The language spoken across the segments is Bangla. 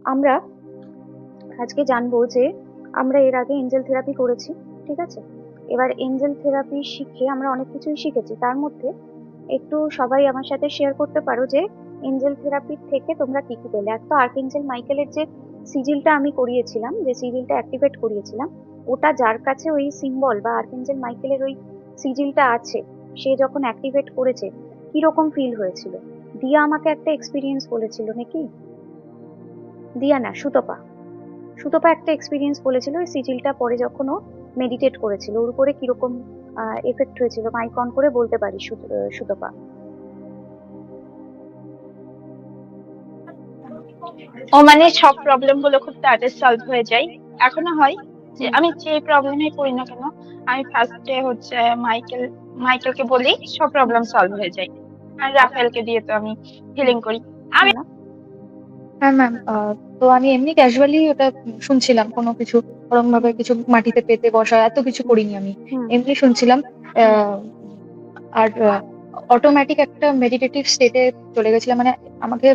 আমরা আজকে জানবো যে আমরা এর আগে এঞ্জেল থেরাপি করেছি, ঠিক আছে? এবার এঞ্জেল থেরাপি শিখে আমরা অনেক কিছুই শিখেছি। তার মধ্যে একটু সবাই আমার সাথে শেয়ার করতে পারো যে এঞ্জেল থেরাপি থেকে তোমরা কি কি পেলে। এক তো আর্কএঞ্জেল মাইকেলের যে সিজিলটা আমি করিয়েছিলাম, যে সিজিলটা অ্যাক্টিভেট করিয়েছিলাম, ওটা যার কাছে ওই সিম্বল বা আর্কএঞ্জেল মাইকেলের ওই সিজিলটা আছে, সে যখন অ্যাক্টিভেট করেছে কিরকম ফিল হয়েছিল। দিয়া আমাকে একটা এক্সপিরিয়েন্স বলেছিল নাকি, দিয়া না, সুতপা, সুতপা একটা এক্সপিরিয়েন্স বলেছিল ওই সিজিলটা পরে যখন ও মেডিটেট করেছিল ওর উপরে কিরকম এফেক্ট হয়েছিল। মাইক অন করে বলতে পারি সুতপা। ও মানে সব প্রবলেম গুলো খুব তাড়াতাড়ি সলভ হয়ে যায়। এখনো হয় যে আমি যে প্রবলেমে পড়ি না কেন, আমি ফার্স্টে হচ্ছে মাইকেল মাইকেলকে বলি, সব প্রবলেম সলভ হয়ে যায়। আর রাফেলকে দিয়ে তো আমি হিলিং করি। আমি না। হ্যাঁ ম্যাম, তো আমি এমনি ক্যাজুয়ালি ওটা শুনছিলাম, কোনো কিছু ওরকম ভাবে কিছু মাটিতে পেতে বসা এত কিছু করিনি আমি, হুম। এমনি শুনছিলাম। আহ, আর অটোমেটিক একটা মেডিটেটিভ স্টেটে চলে গেছিলাম, মানে আমাকে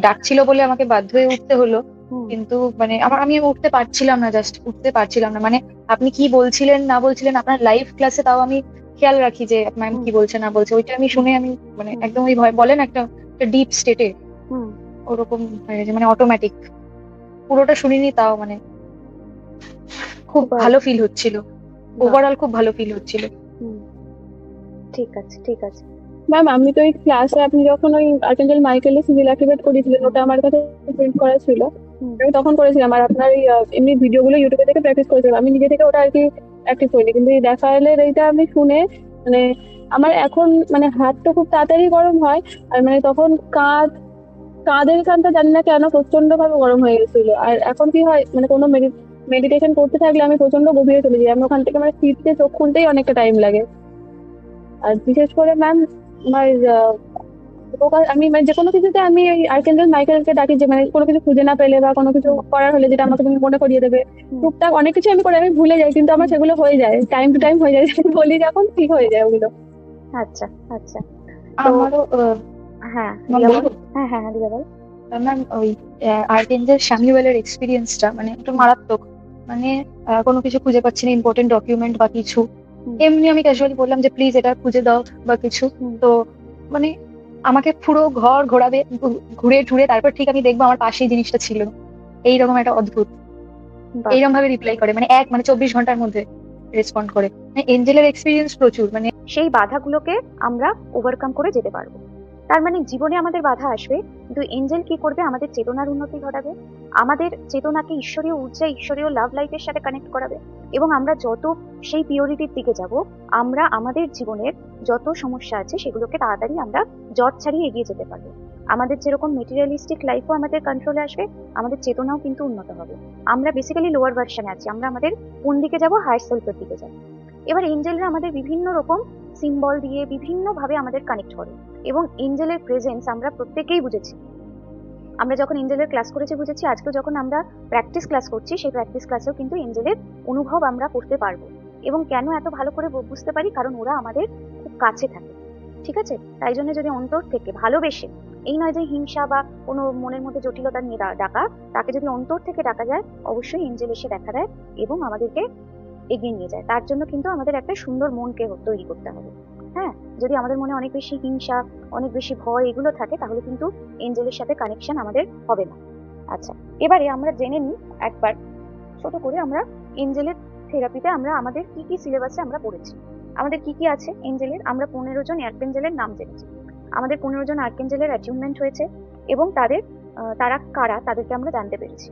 ডাকছিল বলে আমাকে বাধ্য হয়ে উঠতে হলো। হুম। কিন্তু মানে আমি উঠতে পারছিলাম না, জাস্ট উঠতে পারছিলাম না। মানে আপনি কি বলছিলেন না বলছিলেন আপনার লাইভ ক্লাসে, তাও আমি খেয়াল রাখি যে ম্যাম হুম। কি বলছে না বলছে, ওইটা আমি হুম। শুনে আমি মানে হুম। একদম ওই ভয় বলেন একটা ডিপ স্টেটে হুম। ওরকম হয়ে গেছে, মানে অটোমেটিক। পুরোটা শুনিনি, তাও মানে খুব খুব ভালো। ভালো ফিল হচ্ছিল, বাহ। ওভারঅল খুব ভালো ফিল হচ্ছিল। হুম। ঠিক আছে, ঠিক আছে। ম্যাম, আমি তো ওই ক্লাসে আপনি যখন ওই আর্চেঞ্জেল মাইকেলের সিভিল অ্যাক্টিভেট করেছিলেন, ওটা আমার কাছে প্রিন্ট করা ছিল। হুম। আমি তখন করেছিলাম, আর আপনার এই এমনি ভিডিওগুলো ইউটিউবে দেখে প্র্যাকটিস করেছিলাম। আমি নিজে থেকে ওটা আর কি অ্যাক্টিভ করিনি, কিন্তু এই রাফায়েলের এইটা আমি শুনে মানে আমার এখন মানে হাতটা খুব তাড়াতাড়ি গরম হয়। আর মানে তখন কাঁধের এখানটা জানি না কেন প্রচন্ড ভাবে গরম হয়ে গেছিল। আর এখন কি হয়, মানে কোনো মেডিটেশন করতে থাকলে আমি প্রচন্ড গভীরে চলে যাই, আমি ওখান থেকে মানে ফিরতে চোখ খুলতেই অনেকটা টাইম লাগে। আর বিশেষ করে ম্যাম আমার আমি মানে যে কোনো কিছুতে আমি ওই আর্কেঞ্জেল মাইকেলকে ডাকি, যে মানে কোনো কিছু খুঁজে না পেলে বা কোনো কিছু করার হলে যেটা আমাকে তুমি মনে করিয়ে দেবে। হুম। টুকটাক অনেক কিছু আমি করে আমি ভুলে যাই, কিন্তু আমার সেগুলো হয়ে যায়, টাইম টু টাইম হয়ে যায়। বলি যখন ঠিক হয়ে যায় ওগুলো। আচ্ছা, আচ্ছা। তো আমারও হ্যাঁ, ম্যাম দিয়া বল। বলবো, হ্যাঁ, হ্যাঁ, হ্যাঁ, দিয়া বল। ম্যাম ওই আর্কেঞ্জেল স্যামুয়েলের এক্সপিরিয়েন্সটা মানে একটু মারাত্মক। মানে কোনো কিছু খুঁজে পাচ্ছি না, ইম্পর্টেন্ট ডকুমেন্ট বা কিছু। হুম। এমনি আমি ক্যাজুয়ালি বললাম যে প্লিজ এটা খুঁজে দাও বা কিছু। হুম। তো মানে আমাকে পুরো ঘর ঘোরাবে, ঘুরে ঘুরে তারপর ঠিক আমি দেখবো আমার পাশেই জিনিসটা ছিল। এইরকম একটা অদ্ভুত, বাহ। এইরকম ভাবে রিপ্লাই করে, মানে 24 ঘন্টার মধ্যে রেসপন্ড করে। মানে এঞ্জেলের এক্সপিরিয়েন্স প্রচুর, মানে সেই বাধাগুলোকে আমরা ওভারকাম করে যেতে পারবো। তার মানে জীবনে আমাদের বাধা আসবে, কিন্তু এঞ্জেল কি করবে, আমাদের চেতনার উন্নতি ঘটাবে, আমাদের চেতনাকে ঈশ্বরীয় ঊর্জা, ঈশ্বরীয় লাভ লাইফের সাথে কানেক্ট করাবে। এবং আমরা যত সেই পিওরিটির দিকে যাব, আমরা আমাদের জীবনের যত সমস্যা আছে সেগুলোকে তাড়াতাড়ি আমরা জট ছাড়িয়ে এগিয়ে যেতে পারবো। আমাদের যেরকম মেটেরিয়ালিস্টিক লাইফও আমাদের কন্ট্রোলে আসবে, আমাদের চেতনাও কিন্তু উন্নত হবে। আমরা বেসিক্যালি লোয়ার ভার্সনে আছি, আমরা আমাদের কোন দিকে যাব, হায়ার সেলফের দিকে যাব। এবার এঞ্জেলরা আমাদের বিভিন্ন রকম সিম্বল দিয়ে বিভিন্ন ভাবে আমাদের কানেক্ট করে, এবং এঞ্জেলের প্রেজেন্স আমরা প্রত্যেকেই বুঝেছি। আমরা যখন এঞ্জেলের ক্লাস করেছি বুঝেছি, আজকে যখন আমরা প্র্যাকটিস ক্লাস করছি সেই প্র্যাকটিস ক্লাসেও কিন্তু এঞ্জেলের অনুভব আমরা করতে পারবো। এবং কেন এত ভালো করে বুঝতে পারি, কারণ ওরা আমাদের খুব কাছে থাকে, ঠিক আছে? তাই জন্য যদি অন্তর থেকে ভালোবেসে, এই নয় যে হিংসা বা কোনো মনের মধ্যে জটিলতা নিয়ে ডাকা, তাকে যদি অন্তর থেকে ডাকা যায়, অবশ্যই এঞ্জেল এসে দেখা দেয় এবং আমাদেরকে এগিয়ে নিয়ে যায়। তার জন্য কিন্তু আমাদের একটা সুন্দর মনকে তৈরি করতে হবে। হ্যাঁ, যদি আমাদের মনে অনেক বেশি হিংসা, অনেক বেশি ভয় এগুলো থাকে, তাহলে কিন্তু এঞ্জেলের সাথে কানেকশন আমাদের হবে না। আচ্ছা, এবারে আমরা জেনে নিই একবার ছোট করে, আমরা এঞ্জেলের থেরাপিতে আমরা আমাদের কি কি সিলেবাসে আমরা পড়েছি, আমাদের কি কি আছে এঞ্জেলের। আমরা 15 জন আর্কেঞ্জেলের নাম জেনেছি, আমাদের 15 জন আর্কেঞ্জেলের অ্যাচিভমেন্ট হয়েছে, এবং তারা কারা তাদেরকে আমরা জানতে পেরেছি।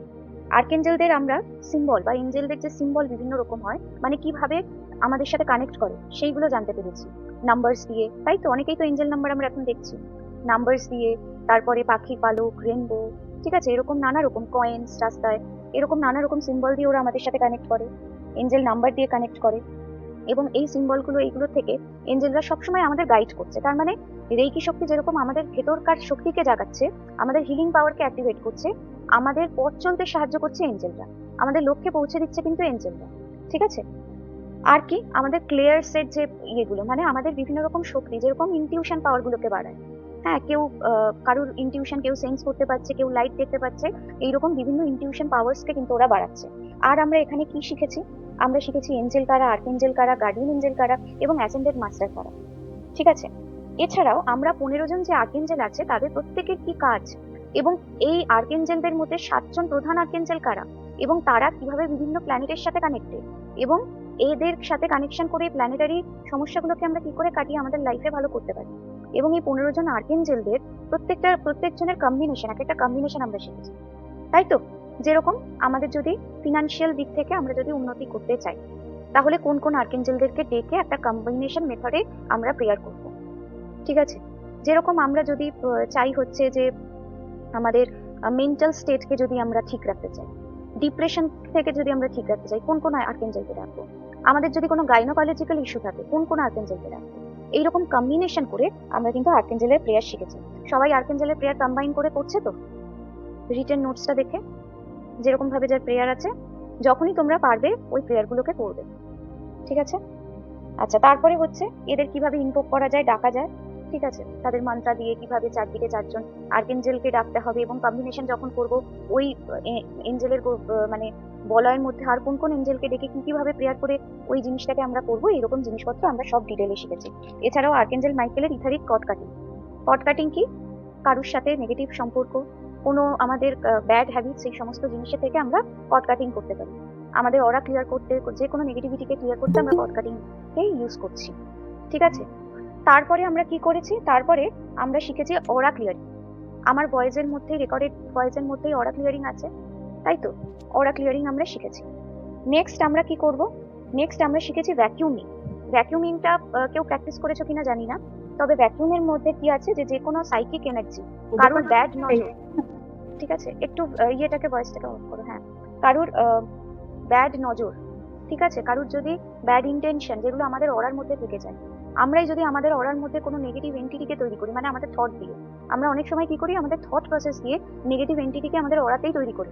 আর্কেঞ্জেলদের আমরা সিম্বল বা এঞ্জেলদের যে সিম্বল বিভিন্ন রকম হয়, মানে কিভাবে আমাদের সাথে কানেক্ট করে সেইগুলো জানতে পেরেছি নাম্বারস দিয়ে। তাই তো অনেকেই তো এঞ্জেল নাম্বার আমরা এখন দেখছি নাম্বারস দিয়ে। তারপরে পাখির পালক, রেনবো, ঠিক আছে, এরকম নানা রকম কয়েন্স রাস্তায়, এরকম নানা রকম সিম্বল দিয়ে ওরা আমাদের সাথে কানেক্ট করে, এঞ্জেল নাম্বার দিয়ে কানেক্ট করে। এবং এই সিম্বলগুলো, এইগুলো থেকে এঞ্জেলরা সবসময় আমাদের গাইড করছে। তার মানে রেইকি শক্তি যেরকম আমাদের ভেতরকার শক্তিকে জাগাচ্ছে, আমাদের হিলিং পাওয়ারকে অ্যাক্টিভেট করছে, আমাদের পথ চলতে সাহায্য করছে এঞ্জেলরা, আমাদের লক্ষ্যে পৌঁছে দিচ্ছে কিন্তু এঞ্জেলরা, ঠিক আছে? আর কি, আমাদের ক্লিয়ার সেট যে ইয়েগুলো, মানে আমাদের বিভিন্ন রকম শক্তি যেরকম ইনটিউশন পাওয়ার গুলোকে বাড়ায়, হ্যাঁ, কেউ কারুর ইনটিউশন, কেউ সেন্স করতে পারছে, কেউ লাইট দেখতে পাচ্ছে, এইরকম বিভিন্ন ইনটিউশন পাওয়ার্সকে কিন্তু ওরা বাড়াচ্ছে। আর আমরা এখানে কি শিখেছি? আমরা শিখেছি এঞ্জেল কারা, আর্কেঞ্জেল কারা, গার্ডিয়ান এঞ্জেল কারা এবং অ্যাসেন্ডেড মাস্টার কারা। ঠিক আছে? এছাড়াও আমরা 15 জন যে আর্কেঞ্জেল আছে তাদের প্রত্যেকের কি কাজ, এবং এই আর্কেঞ্জেলদের মধ্যে 7 জন প্রধান আর্কেঞ্জেল কারা, এবং তারা কিভাবে বিভিন্ন প্ল্যানেটের সাথে কানেক্টেড, এবং এদের সাথে কানেকশন করে প্ল্যানেটারি সমস্যাগুলোকে আমরা কি করে কাটিয়ে আমাদের লাইফে ভালো করতে পারি। এবং এই 15 জন আর্কেঞ্জেলদের প্রত্যেকজনের কম্বিনেশন, এক একটা কম্বিনেশন আমরা শিখেছি, তাই তো? যেরকম আমাদের যদি ফিনান্সিয়াল দিক থেকে আমরা যদি উন্নতি করতে চাই, তাহলে কোন কোন আর্কেঞ্জেলদেরকে ডেকে একটা কম্বিনেশন মেথডে আমরা প্রেয়ার করব। ঠিক আছে? যেরকম আমরা যদি চাই হচ্ছে যে আমাদের মেন্টাল স্টেটকে যদি আমরা ঠিক রাখতে চাই, ডিপ্রেশন থেকে যদি আমরা ঠিক রাখতে চাই, কোন কোন আর্কেঞ্জেলকে রাখবো। আমাদের যদি কোনো গাইনোকোলজিক্যাল ইস্যু থাকে, কোন কোন আর্কেঞ্জেলকে রাখবো। এইরকম কম্বিনেশন করে আমরা কিন্তু আর্কেঞ্জেলের প্রেয়ার শিখেছি। সবাই আর্কেঞ্জেলের প্রেয়ার কম্বাইন করে করছে তো রিটেন নোটসটা দেখে, যেরকম ভাবে যার প্রেয়ার আছে, যখনই তোমরা পারবে ওই প্রেয়ারগুলোকে করবে। ঠিক আছে? আচ্ছা, তারপরে হচ্ছে এদের কিভাবে ইনভোক করা যায়, ডাকা যায়। ঠিক আছে? তাদের মন্ত্রা দিয়ে কিভাবে চারদিকে 4 জন আর্কেঞ্জেলকে ডাকতে হবে, এবং কম্বিনেশন যখন করব ওই এঞ্জেলের মানে বলয়ের মধ্যে আর কোন কোন এঞ্জেলকে ডেকে কি কিভাবে প্রেয়ার করে ওই জিনিসটাকে আমরা করবো, এরকম জিনিসপত্র আমরা সব ডিটেলে শিখেছি। এছাড়াও আর্কেঞ্জেল মাইকেলের ইথারিক কট কাটিং। কট কাটিং কি? কারুর সাথে নেগেটিভ সম্পর্ক, কোনো আমাদের ব্যাড হ্যাবিট, সেই সমস্ত জিনিসের থেকে আমরা কট কাটিং করতে পারি। আমাদের অরা ক্লিয়ার করতে, যে কোনো নেগেটিভিটিকে ক্লিয়ার করতে আমরা কট কাটিং কে ইউজ করছি। ঠিক আছে? তারপরে আমরা কি করেছি? তারপরে আমরা শিখেছি অরা ক্লিয়ারিং। আমার ভয়েসের মধ্যেই, রেকর্ডেড ভয়েসের মধ্যেই অরা ক্লিয়ারিং আছে, তাই তো? অরা ক্লিয়ারিং আমরা শিখেছি। নেক্সট আমরা কি করব? নেক্সট আমরা শিখেছি ভ্যাকিউমিং। ভ্যাকিউমিংটা কেউ প্র্যাকটিস করেছো কিনা জানি না, তবে ভ্যাকিউমের মধ্যে কি আছে যে কোনো সাইকিক এনার্জি, কারোর ব্যাড নজর, ঠিক আছে, একটু ইয়েটাকে ভয়েসটাকে অফ করো, হ্যাঁ, কারুর ব্যাড নজর, ঠিক আছে, কারুর যদি ব্যাড ইন্টেনশন, যেগুলো আমাদের অরার মধ্যে থেকে যায়, আমরাই যদি আমাদের অরার মধ্যে কোনো নেগেটিভ এন্টিটিকে তৈরি করি, মানে আমাদের থট দিয়ে, আমরা অনেক সময় কি করি, আমাদের থট প্রসেস দিয়ে নেগেটিভ এন্টিটিকে আমাদের অরাতেই তৈরি করি।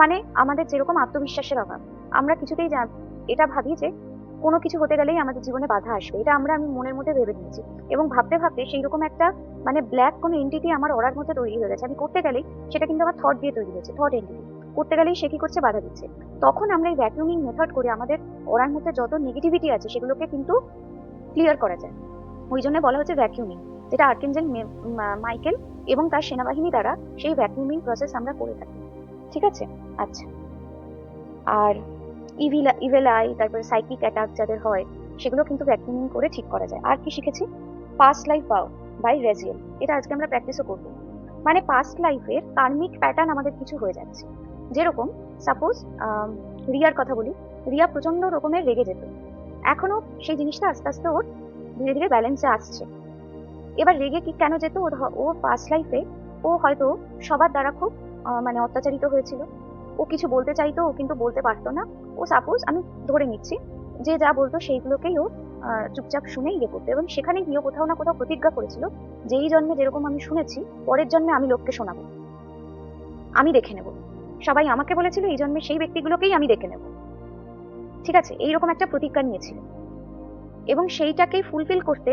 মানে আমাদের যেরকম আত্মবিশ্বাসের অভাব, আমরা কিছুতেই এটা ভাবি যে কোনো কিছু হতে গেলেই আমাদের জীবনে বাধা আসবে, এটা আমি মনের মধ্যে ভেবে নিয়েছি, এবং ভাবতে ভাবতে সেই রকম একটা মানে ব্ল্যাক কোনো এন্টিটি আমার অরার মধ্যে তৈরি হয়ে গেছে। আমি করতে গেলেই সেটা কিন্তু আমার থট দিয়ে তৈরি হয়েছে, থট এন্টিটি করতে গেলেই সে কি করছে, বাধা দিচ্ছে। তখন আমরা এই ভ্যাকিউমিং মেথড করে আমাদের ওরার মধ্যে যত নেগেটিভিটি আছে সেগুলোকে কিন্তু ক্লিয়ার করা যায়। ওই জন্য বলা হচ্ছে ভ্যাকিউমিং, যেটা আর্কেঞ্জেল মাইকেল এবং তার সেনাবাহিনী দ্বারা সেই ভ্যাকিউমিং প্রসেস আমরা করে থাকি। ঠিক আছে? আচ্ছা, আর ইভিল আই, তারপরে সাইকিক অ্যাটাক যাদের হয়, সেগুলো কিন্তু ভ্যাকিউমিং করে ঠিক করা যায়। আর কি শিখেছি? পাস্ট লাইফ বাউ বাই রেজিয়েল। এটা আজকে আমরা প্র্যাকটিসও করবো। মানে পাস্ট লাইফের কার্মিক প্যাটার্ন আমাদের কিছু হয়ে যাচ্ছে। যেরকম সাপোজ রিয়ার কথা বলি, রিয়া প্রচন্ড রকমের রেগে যেত, এখনো সেই জিনিসটা আস্তে আস্তে ওর ধীরে ধীরে ব্যালেন্সে আসছে। এবার রেগে কি কেন যেত? ও পাস্ট লাইফে ও হয়তো সবার দ্বারা খুব মানে অত্যাচারিত হয়েছিল, ও কিছু বলতে চাইতো, ও কিন্তু বলতে পারতো না। ও সাপোজ, আমি ধরে নিচ্ছি, যে যা বলতো সেইগুলোকেই ও চুপচাপ শুনে ইয়ে করতো, এবং সেখানে গিয়ে কোথাও না কোথাও প্রতিজ্ঞা করেছিল যে এই জন্মে যেরকম আমি শুনেছি, পরের জন্মে আমি লোককে শোনাবো, আমি দেখে নেব। সবাই আমাকে বলেছিল, এই জন্মে সেই ব্যক্তিগুলোকেই আমি দেখে নেব। ঠিক আছে? এইরকম একটা প্রতিজ্ঞা নিয়েছিল, এবং সেইটাকেই ফুলফিল করতে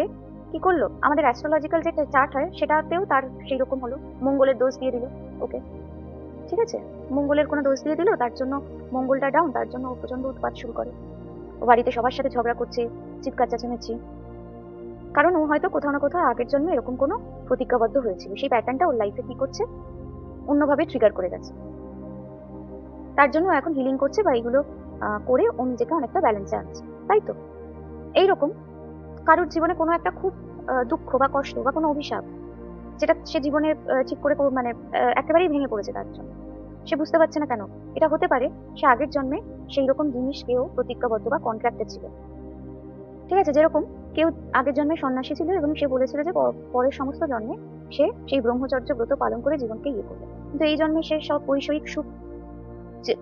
কি করলো, আমাদের অ্যাস্ট্রোলজিক্যাল যে চার্ট হয় সেটাতেও তার সেই রকম হলো, মঙ্গলের দোষ দিয়ে দিল ওকে। ঠিক আছে? মঙ্গলের কোনো দোষ দিয়ে দিল, তার জন্য মঙ্গলটা ডাউন, তার জন্য ও প্রচন্ড উৎপাত শুরু করে, ও বাড়িতে সবার সাথে ঝগড়া করছে, চিৎকার চেঁচামেচি, কারণ ও হয়তো কোথাও না কোথাও আগের জন্য এরকম কোনো প্রতিজ্ঞাবদ্ধ হয়েছিল, সেই প্যাটার্নটা ওর লাইফে কি করছে, অন্যভাবে ট্রিগার করে গেছে। তার জন্য এখন হিলিং করছে, বা এইগুলো করে ও নিজেকে অনেকটা ব্যালেন্সে আনছে, তাই তো? এইরকম কারোর জীবনে কোনো একটা খুব দুঃখ বা কষ্ট বা কোনো অভিশাপ, যেটা সে জীবনে ঠিক করে মানে একেবারেই ভেঙে পড়েছে, তার জন্য সে বুঝতে পারছে না কেন। এটা হতে পারে সে আগের জন্মে সেই রকম জিনিসকেও প্রতিজ্ঞাবদ্ধ বা কন্ট্রাক্টে ছিল। ঠিক আছে? যেরকম কেউ আগের জন্মে সন্ন্যাসী ছিল এবং সে বলেছিল যে পরের সমস্ত জন্মে সে সেই ব্রহ্মচর্য ব্রত পালন করে জীবনকে ইয়ে করবে, কিন্তু এই জন্মে সে সব বৈষয়িক সুখ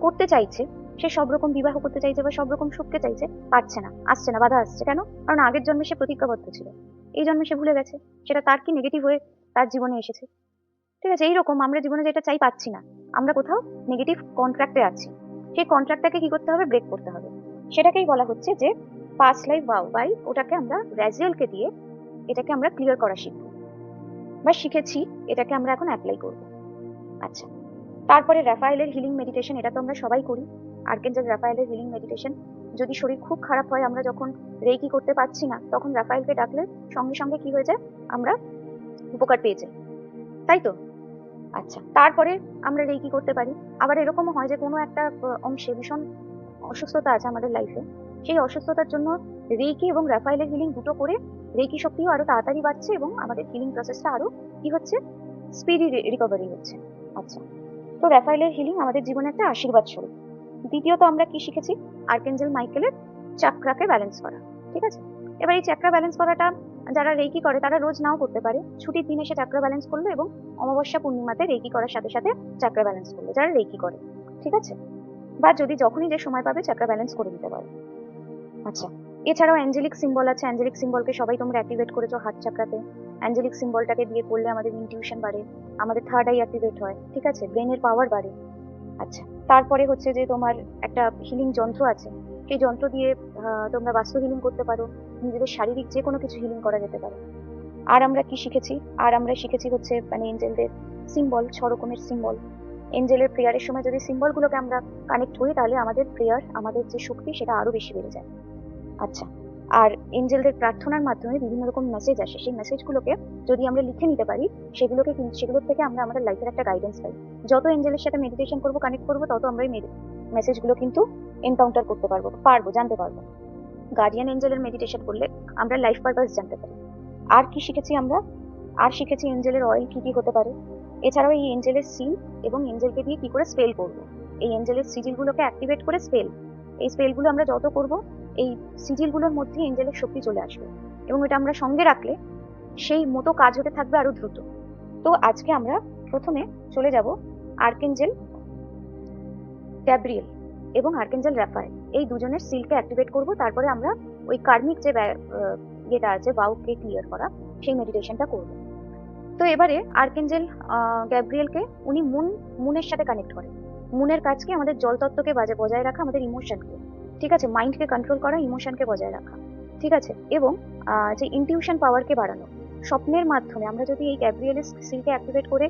করতে চাইছে, সে সব রকম বিবাহ করতে চাইছে বা সব রকম সুখকে চাইছে, পারছে না, আসছে না, বাধা আসছে। কেন? কারণ আগের জন্মে সে প্রতিজ্ঞাবদ্ধ ছিল, এই জন্মে সে ভুলে গেছে সেটা তার কি নেগেটিভ হয়ে তার জীবনে এসেছে। ঠিক আছে? এইরকম আমরা জীবনে যেটা চাই পাচ্ছি না, আমরা কোথাও নেগেটিভ কন্ট্রাক্টে আছি, সেই কন্ট্রাক্টটাকে কি করতে হবে, ব্রেক করতে হবে। সেটাকেই বলা হচ্ছে যে পাস্ট লাইফ বাই, ওটাকে আমরা র্যাজিয়ালকে দিয়ে এটাকে আমরা ক্লিয়ার করা শিখবো। বা শিখেছি, এটাকে আমরা এখন অ্যাপ্লাই করব। আচ্ছা, তারপরে রাফায়েলের হিলিং মেডিটেশন, এটা তো আমরা সবাই করি। আর্কেঞ্জেল রাফায়েলের হিলিং মেডিটেশন, যদি শরীর খুব খারাপ হয়, আমরা যখন রেকি করতে পারছি না, তখন রাফায়েলকে ডাকলে সঙ্গে সঙ্গে কি হয়ে যায়, আমরা উপকার পেয়ে যাই, তাই তো? আচ্ছা, তারপরে আমরা রেকি করতে পারি। আবার এরকমও হয় যে কোনো একটা অংশে ভীষণ অসুস্থতা আছে আমাদের লাইফে, সেই অসুস্থতার জন্য রেকি এবং রাফায়েলের হিলিং দুটো করে রেকি শক্তিও আরো তাড়াতাড়ি বাড়ছে এবং আমাদের হিলিং প্রসেসটা আরো কি হচ্ছে, স্পিডি রিকভারি হচ্ছে। আচ্ছা, তো রাফায়েলের হিলিং আমাদের জীবনে একটা আশীর্বাদ স্বরূপ। দ্বিতীয়ত আমরা কি শিখেছি, আর্কেঞ্জেল মাইকেলের চাক্রাকে ব্যালেন্স করা। ঠিক আছে, এবার এই চাক্রা ব্যালেন্স করাটা যারা রেকি করে তারা রোজ নাও করতে পারে, ছুটির দিনে সে চাক্রা ব্যালেন্স করলো এবং অমাবস্যা পূর্ণিমাতে রেকি করার সাথে সাথে চাক্রা ব্যালেন্স করলো, যারা রেকি করে। ঠিক আছে, বা যদি যখনই যে সময় পাবে চাক্রা ব্যালেন্স করে দিতে পারে। আচ্ছা, এছাড়াও অ্যাঞ্জেলিক সিম্বল আছে, অ্যাঞ্জেলিক সিম্বলকে সবাই তোমরা অ্যাক্টিভেট করেছো হার্ট চাক্রাতে। অ্যাঞ্জেলিক সিম্বলটাকে দিয়ে করলে আমাদের ইনটিউশন বাড়ে, আমাদের থার্ড আই অ্যাক্টিভেট হয়। ঠিক আছে, ব্রেনের পাওয়ার বাড়ে। আচ্ছা, তারপরে হচ্ছে যে তোমার একটা হিলিং যন্ত্র আছে, সেই যন্ত্র দিয়ে তোমরা বাস্তু হিলিং করতে পারো, নিজেদের শারীরিক যে কোনো কিছু হিলিং করা যেতে পারে। আর আমরা কি শিখেছি, আর আমরা শিখেছি হচ্ছে মানে এঞ্জেলদের সিম্বল, 6 রকমের সিম্বল। এঞ্জেলের প্রেয়ারের সময় যদি সিম্বলগুলোকে আমরা কানেক্ট করি, তাহলে আমাদের প্রেয়ার, আমাদের যে শক্তি, সেটা আরো বেশি বেড়ে যায়। আচ্ছা, আর এঞ্জেলদের প্রার্থনার মাধ্যমে বিভিন্ন রকম মেসেজ আসে, সেই মেসেজগুলোকে যদি আমরা লিখে নিতে পারি, সেগুলোর থেকে আমরা আমাদের লাইফের একটা গাইডেন্স পাই। যত এঞ্জেলের সাথে মেডিটেশন করবো, কানেক্ট করবো, তত আমরা এই মেসেজগুলো কিন্তু এনকাউন্টার করতে পারবো, জানতে পারবো। গার্ডিয়ান এঞ্জেলের মেডিটেশন করলে আমরা লাইফ পারপাস জানতে পারি। আর কি শিখেছি আমরা, আর শিখেছি এঞ্জেলের অয়েল কি কি হতে পারে। এছাড়াও এই এঞ্জেলের সিল এবং এঞ্জেলকে দিয়ে কি করে স্পেল করবো, এই এঞ্জেলের সিজিলগুলোকে অ্যাক্টিভেট করে স্পেল, এই স্পেলগুলো আমরা যত করব, এই সিজিলগুলোর মধ্যে এঞ্জেলের শক্তি চলে আসবে এবং এটা আমরা সঙ্গে রাখলে সেই মতো কাজ হতে থাকবে আরো দ্রুত। তো আজকে আমরা প্রথমে চলে যাব আর্কেঞ্জেল গ্যাব্রিয়েল এবং আর্কেঞ্জেল রাফায়েল, এই দুজনের সিলকে অ্যাক্টিভেট করব। তারপরে আমরা ওই কার্মিক যে যেটা আছে বাউকে ক্লিয়ার করা, সেই মেডিটেশনটা করব। তো এবারে আর্কেঞ্জেল গ্যাব্রিয়েলকে উনি মুনের সাথে কানেক্ট করেন। মুনের কাজ কি, আমাদের জল তত্ত্বকে বজায় রাখা, আমাদের ইমোশনকে, ঠিক আছে, মাইন্ডকে কন্ট্রোল করা, ইমোশনকে বজায় রাখা। ঠিক আছে, এবং যে ইনটিউশন পাওয়ারকে বাড়ানো। স্বপ্নের মাধ্যমে আমরা যদি এই গ্যাব্রিয়েলের সিলকে অ্যাক্টিভেট করে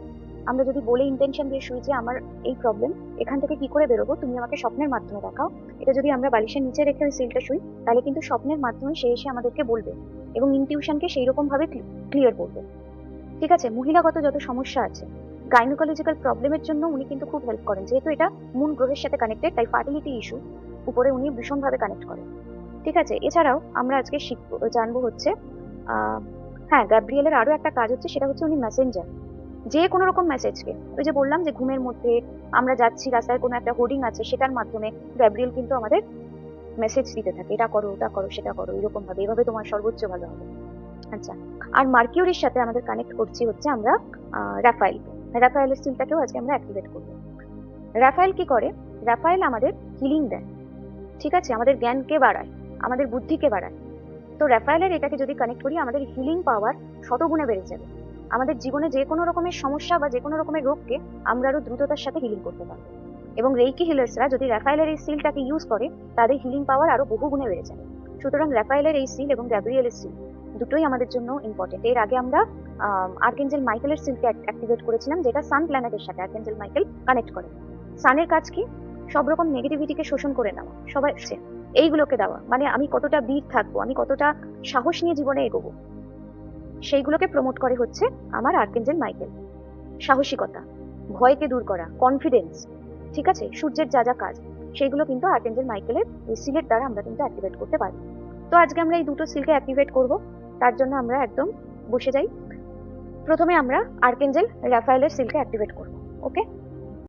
আমরা যদি বলে ইন্টেনশন দিয়ে শুই যে আমার এই প্রবলেম, এখান থেকে কি করে বেরোবো, তুমি আমাকে স্বপ্নের মাধ্যমে দেখাও, এটা যদি আমরা বালিশের নিচে রেখে ওই সিলটা শুই, তাহলে কিন্তু স্বপ্নের মাধ্যমে সে এসে আমাদেরকে বলবে এবং ইনটিউশনকে সেই রকম ভাবে ক্লিয়ার করবে। ঠিক আছে, মহিলাগত যত সমস্যা আছে, গাইনোকোলজিক্যাল প্রবলেমের জন্য উনি কিন্তু খুব হেল্প করেন, যেহেতু এটা মুন গ্রহের সাথে কানেক্টেড, তাই ফার্টিলিটি ইস্যু উপরে উনি ভীষণভাবে কানেক্ট করেন। ঠিক আছে, এছাড়াও আমরা আজকে জানবো হচ্ছে হ্যাঁ, গ্যাব্রিয়েলের আরো একটা কাজ হচ্ছে, সেটা হচ্ছে উনি মেসেঞ্জার। যে কোনো রকম মেসেজকে, ওই যে বললাম যে ঘুমের মধ্যে আমরা যাচ্ছি, রাস্তায় কোনো একটা হোর্ডিং আছে, সেটার মাধ্যমে গ্যাব্রিয়েল কিন্তু আমাদের মেসেজ দিতে থাকে, এটা করো, ওটা করো, সেটা করো, এরকম ভাবে, এভাবে তোমার সর্বোচ্চ ভালো হবে। আচ্ছা, আর মার্কিউরির সাথে আমাদের কানেক্ট করছি হচ্ছে আমরা রাফায়েলের সিলটাকেও আজকে আমরা অ্যাক্টিভেট করব। রাফায়েল কি করে, রাফায়েল আমাদের হিলিং দেয়। ঠিক আছে, আমাদের জ্ঞানকে বাড়ায়, আমাদের বুদ্ধিকে বাড়ায়। তো রাফায়েলের এটাকে যদি কানেক্ট করি, আমাদের হিলিং পাওয়ার শতগুণে বেড়ে যাবে। আমাদের জীবনে যে কোনো রকমের সমস্যা বা যে কোনো রকমের রোগকে আমরা আরো দ্রুততার সাথে হিলিং করতে পারবো। এবং রেইকি হিলার্সরা যদি রাফায়েলের এই সিলটাকে ইউজ করে, তাদের হিলিং পাওয়ার আরো বহুগুণে বেড়ে যাবে। সুতরাং রাফায়েলের এই সিল এবং গ্যাব্রিয়েলের সিল দুটোই আমাদের জন্য ইম্পর্টেন্ট। এর আগে আমরা আর্কেঞ্জেল মাইকেলের সিলকে অ্যাক্টিভেট করেছিলাম, যেটা সান প্ল্যানেটের সাথে আর্কেঞ্জেল মাইকেল কানেক্ট করে। সানের কাজ কি, সব রকম নেগেটিভিটিকে শোষণ করে নেওয়া, সবাই এইগুলোকে দেওয়া, মানে আমি কতটা বীর থাকবো, আমি কতটা সাহস নিয়ে জীবনে এগোবো, সেইগুলোকে প্রমোট করে হচ্ছে আমার আর্কেঞ্জেল মাইকেল। সাহসিকতা, ভয়কে দূর করা, কনফিডেন্স, ঠিক আছে, সূর্যের যা যা কাজ, সেইগুলো কিন্তু আর্কেঞ্জেল মাইকেলের এই সিলের দ্বারা আমরা কিন্তু অ্যাক্টিভেট করতে পারি। তো আজকে আমরা এই দুটো সিলকে অ্যাক্টিভেট করব, তার জন্য আমরা একদম বসে যাই। প্রথমে আমরা আর্কেঞ্জেল রাফায়েলের সিলকে অ্যাক্টিভেট করব। ওকে,